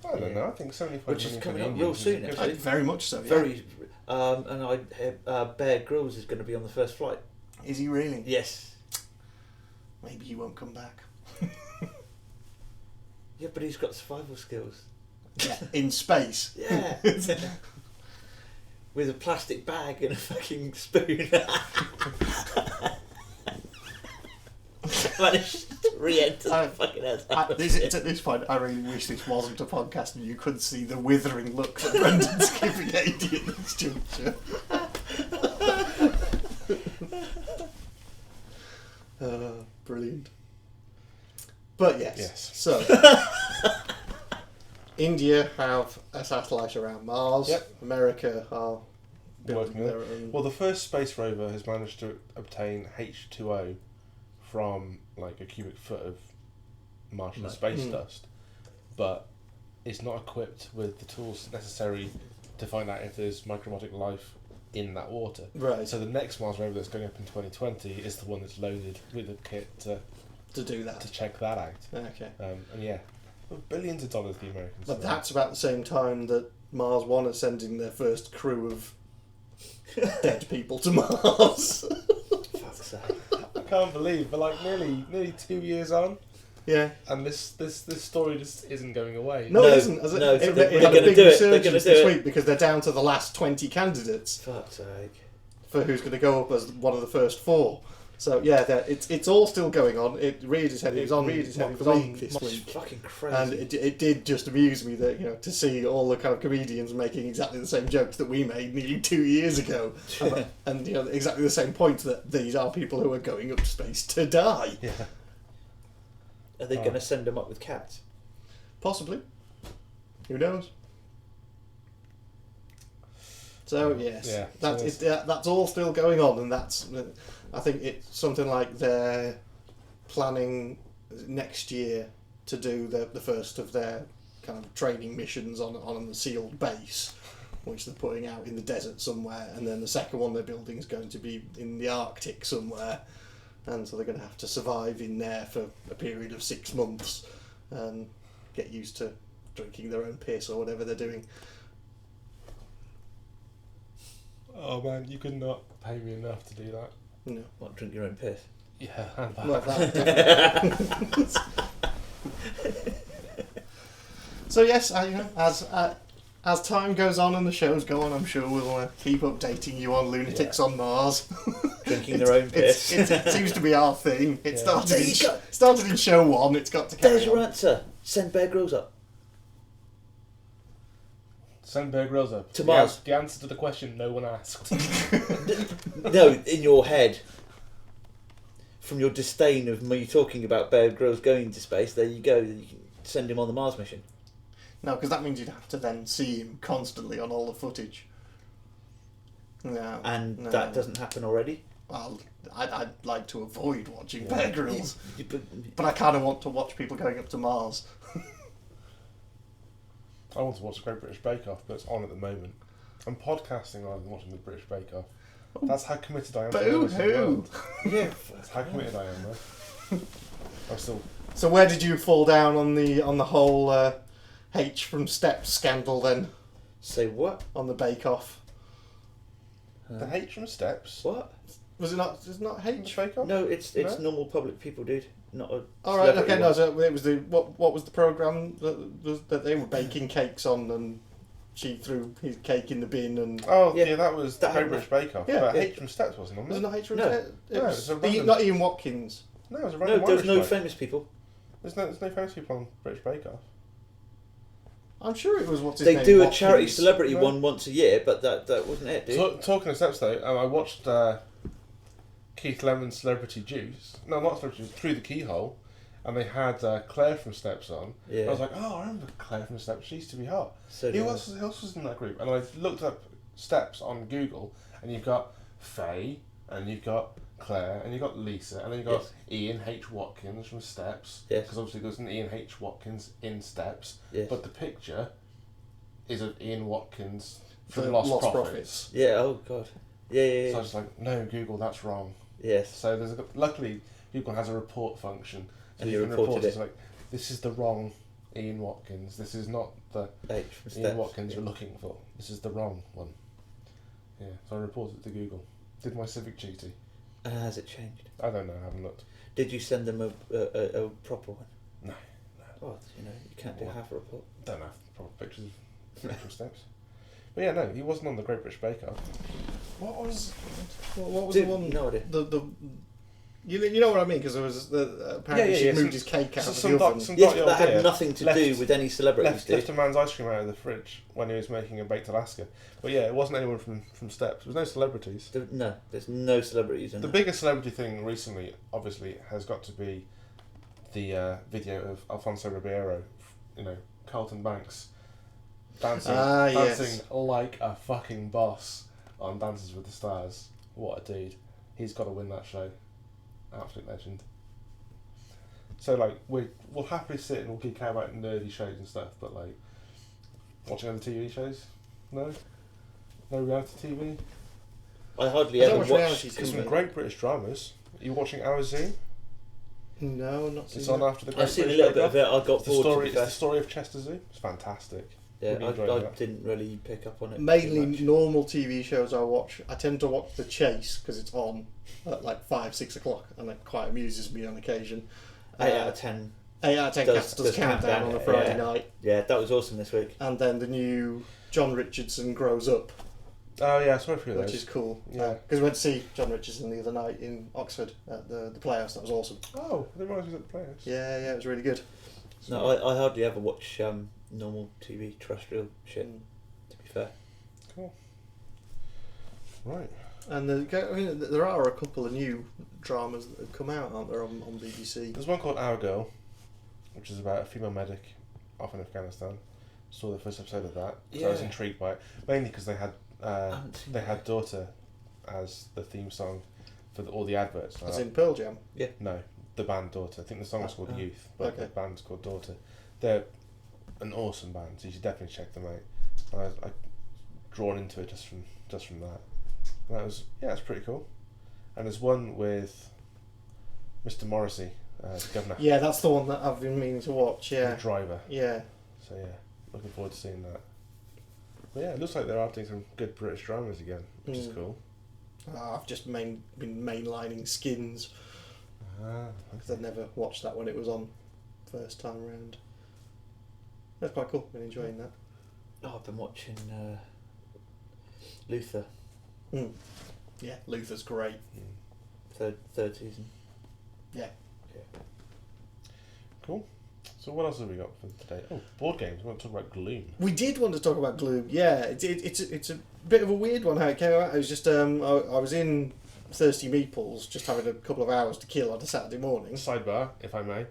S1: I don't know. I think 75
S3: Which is
S1: million
S3: coming
S1: for the
S3: up real
S1: Indians is
S3: soon,
S1: good.
S3: actually.
S2: Very much so. Yeah.
S3: Very. And Bear Grylls is going to be on the first flight.
S2: Is he really?
S3: Yes.
S2: Maybe he won't come back.
S3: Yeah, but he's got survival skills.
S2: Yeah, in space.
S3: Yeah. With a plastic bag and a fucking spoon. Managed to re-enter the fucking Earth.
S2: At this point, I really wish this wasn't a podcast and you could see the withering look that Brendan's giving Adi at this juncture. Brilliant. But yes. So, India have a satellite around Mars.
S1: Yep.
S2: America are
S1: working on it. Well, the first space rover has managed to obtain H2O from like a cubic foot of Martian space dust, but it's not equipped with the tools necessary to find out if there's microbiotic life in that water.
S2: Right.
S1: So the next Mars rover that's going up in 2020 is the one that's loaded with a kit
S2: to do that,
S1: to check that out.
S2: Okay.
S1: And yeah, billions of dollars the Americans.
S2: But that's about the same time that Mars One are sending their first crew of dead people to Mars.
S3: Fuck's sake.
S1: I can't believe, but like nearly 2 years on.
S2: Yeah.
S1: And this story just isn't going away.
S2: No, it isn't. It had a big resurgence this week because they're down to the last 20 candidates.
S3: Fuck's sake.
S2: For who's going to go up as one of the first 4. So yeah, it's all still going on. It reared its head. It was on this week.
S3: Fucking crazy.
S2: And it did just amuse me that to see all the kind of comedians making exactly the same jokes that we made nearly 2 years ago, and exactly the same point that these are people who are going up to space to die.
S1: Yeah.
S3: Are they going to send them up with cats?
S2: Possibly. Who knows? So yes, that's all still going on, and I think it's something like they're planning next year to do the first of their kind of training missions on the sealed base, which they're putting out in the desert somewhere, and then the second one they're building is going to be in the Arctic somewhere. And so they're going to have to survive in there for a period of 6 months and get used to drinking their own piss or whatever they're doing.
S1: Oh man, you could not pay me enough to do that.
S2: No.
S3: What, drink your own piss?
S1: Yeah, and that.
S2: Well, that So yes, as time goes on and the shows go on, I'm sure we'll keep updating you on lunatics on Mars.
S3: Drinking their own piss.
S2: It seems to be our thing. It started in show 1. It's got to carry
S3: There's your
S2: on.
S3: answer. Send Bear Grylls up.
S1: Send Bear Grylls up.
S3: To Mars.
S1: The answer to the question no one asked.
S3: No, in your head. From your disdain of me talking about Bear Grylls going to space, there you go. You can send him on the Mars mission.
S2: No, because that means you'd have to then see him constantly on all the footage. No.
S3: And that doesn't happen already?
S2: Well, I'd like to avoid watching Bear Grylls. But I kind of want to watch people going up to Mars.
S1: I want to watch the Great British Bake Off, but it's on at the moment. I'm podcasting rather than watching the British Bake Off. That's how committed I am to
S2: Boo-hoo!
S1: Yeah, that's how committed I am, though. I'm still...
S2: So where did you fall down on the whole H from Steps scandal then?
S3: Say what?
S2: On the Bake Off.
S1: The H from Steps?
S3: What?
S2: Was it not? Is it not H?
S1: Bake Off?
S3: No, it's normal public people, dude. Not a.
S2: All right. Okay. No. So it was the what was the program that they were baking cakes on, and she threw his cake in the bin and.
S1: Oh yeah, that was the Great British Bake Off.
S2: Yeah,
S1: but H from Steps wasn't on.
S2: Was it not H from
S3: No.
S2: Steps?
S1: It was
S2: not Ian Watkins.
S1: No, it was a random
S3: No, there's
S1: Irish
S3: no
S1: bloke.
S3: famous people.
S1: There's no famous people on British Bake Off.
S2: I'm sure it was what's his
S3: They
S2: name.
S3: do
S2: Watkins.
S3: a charity celebrity one once a year, but that wasn't it, dude.
S1: Talking of Steps though, I watched Keith Lemon's Celebrity Juice. No, not Celebrity Juice. Through the Keyhole, and they had Claire from Steps on.
S3: Yeah.
S1: I was like, oh, I remember Claire from Steps. She used to be hot.
S3: So
S1: Who else was in that group? And I looked up Steps on Google, and you've got Faye, and you've got Claire, and you've got Lisa, and then you've got Ian H. Watkins from Steps.
S3: Yes.
S1: Because obviously there's an Ian H. Watkins in Steps.
S3: Yes.
S1: But the picture is of Ian Watkins
S2: For
S1: from Lost Profits.
S3: Yeah. Oh god. Yeah.
S1: So I was like, no, Google, that's wrong.
S3: Yes.
S1: So luckily Google has a report function, so
S3: And
S1: you
S3: you
S1: can
S3: reported
S1: report
S3: it.
S1: it's like, this is the wrong Ian Watkins. This is not the
S3: H from
S1: Ian
S3: Steps.
S1: Watkins you're looking for. This is the wrong one. Yeah. So I reported it to Google. Did my civic duty.
S3: Has it changed?
S1: I don't know. I haven't looked.
S3: Did you send them a proper one?
S1: No.
S3: Well, you can't do half a report.
S1: Don't have proper pictures of actual Steps. But yeah, no, he wasn't on the Great British Bake Off.
S2: What was the one?
S3: No idea.
S2: You know what I mean? Because there was apparently she moved his cake out of the oven.
S3: Yes, but that had nothing to do with any celebrities.
S1: Left a man's ice cream out of the fridge when he was making a baked Alaska. But yeah, it wasn't anyone from Steps. There was no celebrities.
S3: No, there's no celebrities in
S1: The biggest celebrity thing recently, obviously, has got to be the video of Alfonso Ribeiro, Carlton Banks, dancing
S2: yes.
S1: like a fucking boss on Dances with the Stars. What a dude. He's got to win that show. Absolute legend. So, like, we'll happily sit and we'll geek out about nerdy shows and stuff, but, like, watching other TV shows? No? No reality TV?
S3: I hardly ever watch
S1: some great British dramas. Are you watching Our Zoo?
S2: No, not seen
S1: It's on after the Great
S3: I've seen
S1: British
S3: a little
S1: Bake
S3: bit
S1: Off.
S3: of it. I got bored.
S1: It's the story of Chester Zoo. It's fantastic.
S3: Yeah,
S1: Really
S3: I didn't really pick up on it.
S2: Mainly normal TV shows I watch. I tend to watch The Chase because it's on at like 5, 6 o'clock, and it quite amuses me on occasion.
S3: 8 out of 10.
S2: 8 out of 10 does countdown on a Friday night.
S3: Yeah, that was awesome this week.
S2: And then the new John Richardson Grows Up.
S1: Oh yeah, sorry for those.
S2: Which is cool.
S1: Yeah,
S2: because we went to see John Richardson the other night in Oxford at the Playhouse. That was awesome.
S1: Oh, I didn't realise he was at the Playhouse.
S2: Yeah, it was really good.
S3: No, I hardly ever watch normal TV terrestrial shit. To be fair.
S1: Cool. Right.
S2: And there are a couple of new dramas that have come out, aren't there, on BBC?
S1: There's one called Our Girl, which is about a female medic off in Afghanistan. Saw the first episode of that, so I was intrigued by it. Mainly because they had Daughter as the theme song for all the adverts.
S2: As in Pearl Jam?
S3: Yeah.
S1: No, the band Daughter. I think the song's called Youth, but the band's called Daughter. They're an awesome band, so you should definitely check them out. And I drawn into it just from that. And that was it's pretty cool. And there's one with Mr. Morrissey, the governor.
S2: Yeah, that's the one that I've been meaning to watch. Yeah.
S1: The driver.
S2: Yeah.
S1: So looking forward to seeing that. But yeah, it looks like they're doing some good British dramas again, which is cool.
S2: I've just been mainlining Skins. Because I'd never watched that when it was on first time round. That's quite cool. Been enjoying that.
S3: Oh, I've been watching Luther.
S2: Yeah, Luther's great.
S3: Third season.
S2: Yeah.
S1: Cool. So what else have we got for today? Oh, board games. We want to talk about Gloom.
S2: We did want to talk about Gloom. Yeah, it's a bit of a weird one how it came out. It was just I was in Thirsty Meeples, just having a couple of hours to kill on a Saturday morning.
S1: Sidebar, if I may,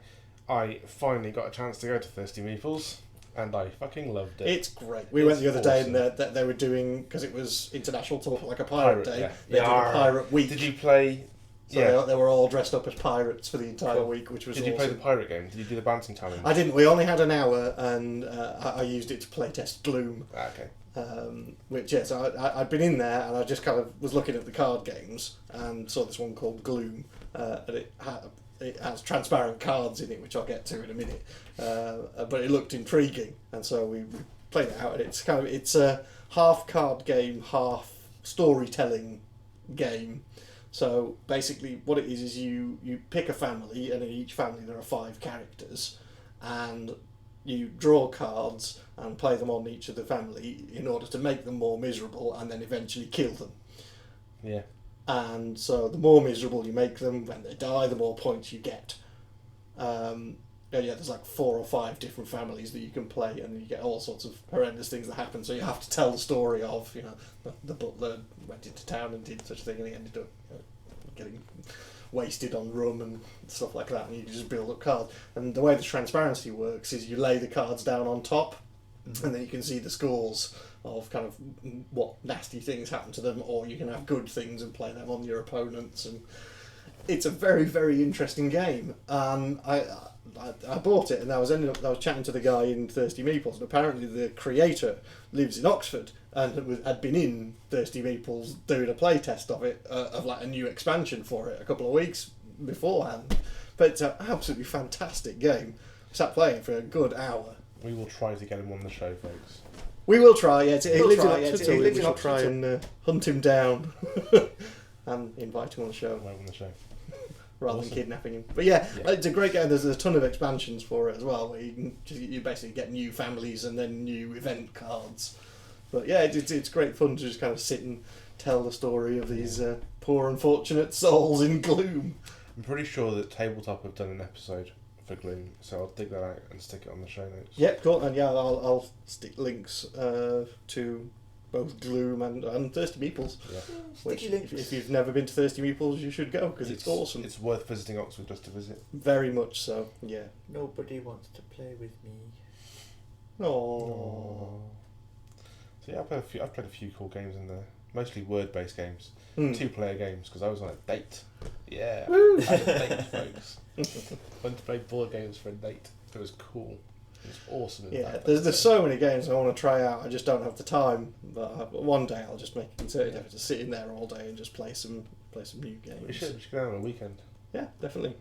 S1: I finally got a chance to go to Thirsty Meeples, and I fucking loved it.
S2: It's great. We went the other day, and they were doing, because it was International Talk Like a Pirate Day.
S1: Yeah.
S2: They did a pirate week.
S1: Did you play?
S2: So they were all dressed up as pirates for the entire week, which was awesome.
S1: Did you play the pirate game? Did you do the bouncing challenge?
S2: I didn't. We only had an hour, and I used it to play test Gloom.
S1: Okay.
S2: So I'd been in there, and I just kind of was looking at the card games, and saw this one called Gloom, and it has transparent cards in it, which I'll get to in a minute. But it looked intriguing, and so we played it out. And it's a half card game, half storytelling game. So basically, what it is you pick a family, and in each family there are 5 characters, and you draw cards and play them on each of the family in order to make them more miserable, and then eventually kill them.
S1: Yeah.
S2: And so the more miserable you make them, when they die, the more points you get. There's like 4 or 5 different families that you can play, and you get all sorts of horrendous things that happen. So you have to tell the story of, the butler went into town and did such a thing, and he ended up getting wasted on rum and stuff like that, and you just build up cards. And the way the transparency works is you lay the cards down on top, and then you can see the scores of kind of what nasty things happen to them, or you can have good things and play them on your opponents. And it's a very, very interesting game. I bought it, and I was chatting to the guy in Thirsty Meeples, and apparently the creator lives in Oxford and had been in Thirsty Meeples doing a play test of it, of like a new expansion for it a couple of weeks beforehand. But it's an absolutely fantastic game. Sat playing for a good hour.
S1: We will try to get him on the show, folks.
S2: We will try. Yeah, he lives in Oxford, so we should try and hunt him down and invite him on the show. Rather than kidnapping him. But it's a great game. There's a ton of expansions for it as well, where you basically get new families and then new event cards. But yeah, it's great fun to just kind of sit and tell the story of these poor unfortunate souls in Gloom.
S1: I'm pretty sure that Tabletop have done an episode for Gloom, so I'll dig that out and stick it on the show notes.
S2: Yeah, cool. And I'll stick links to both Gloom and Thirsty Meeples. Yeah. Which, if you've never been to Thirsty Meeples, you should go, because it's awesome.
S1: It's worth visiting Oxford just to visit.
S2: Very much so, yeah.
S3: Nobody wants to play with me.
S2: Aww.
S1: So yeah, I've played a few cool games in there. mostly word-based games, 2-player games, because I was on a date. Yeah,
S2: Woo!
S1: I had a date, folks. Went to play board games for a date. It was cool. It was awesome.
S2: Yeah, there's so many games I want to try out. I just don't have the time. But one day I'll just make a concerted effort to sit in there all day and just play some new games.
S1: We should go out on a weekend.
S2: Yeah, definitely.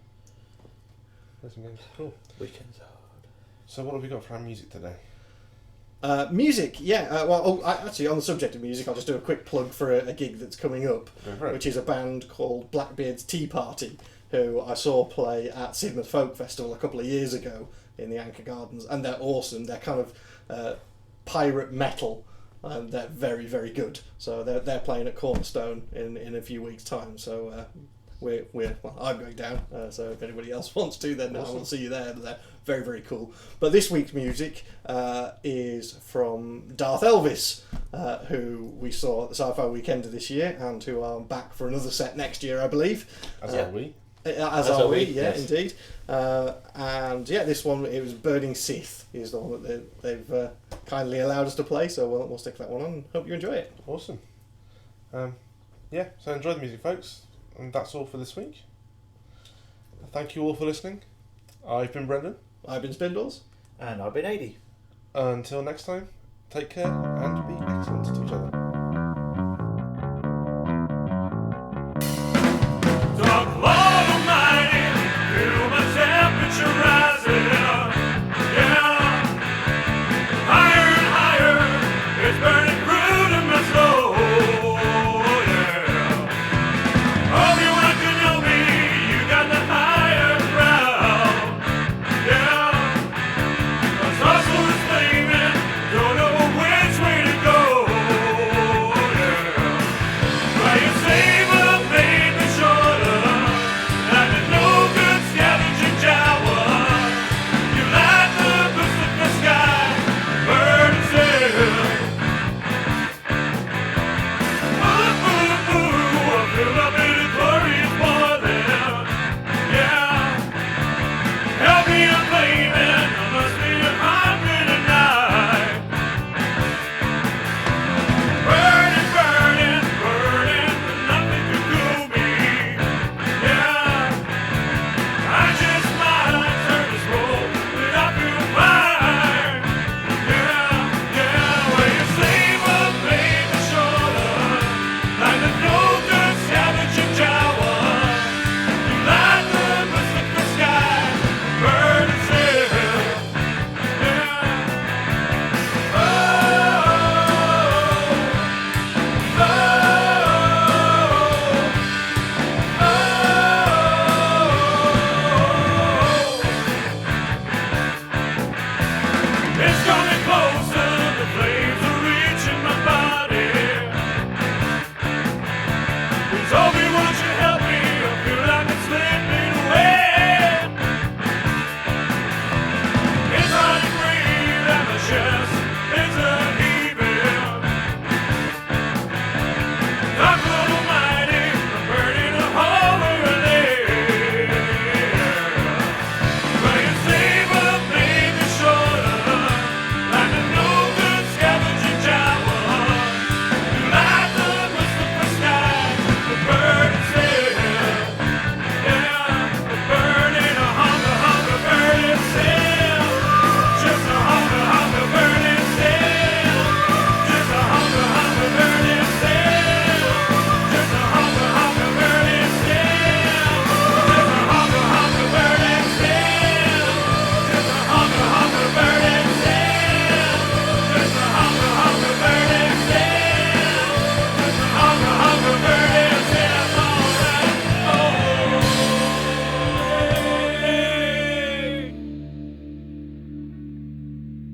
S1: Play some games. Cool.
S3: Weekends are hard.
S1: So what have we got for our music today?
S2: Music, yeah. Actually, on the subject of music, I'll just do a quick plug for a gig that's coming up, which is a band called Blackbeard's Tea Party, who I saw play at Sidmouth Folk Festival a couple of years ago in the Anchor Gardens, and they're awesome. They're kind of pirate metal, and they're very, very good. So they're playing at Cornerstone in a few weeks' time. So I'm going down. So if anybody else wants to, then awesome. I will see you there. They're very, very cool. But this week's music is from Darth Elvis, who we saw at the Sci-Fi Weekend of this year, and who are back for another set next year, I believe.
S1: As are we.
S2: As are we,
S3: yes.
S2: Indeed. And yeah, this one, it was Burning Sith, is the one that they've kindly allowed us to play, so we'll stick that one on and hope you enjoy it.
S1: Awesome. Yeah, so enjoy the music, folks, and that's all for this week. Thank you all for listening. I've been Brendan.
S2: I've been Spindles.
S3: And I've been 80.
S1: Until next time, take care and be excellent to each other.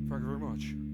S4: Thank you very much.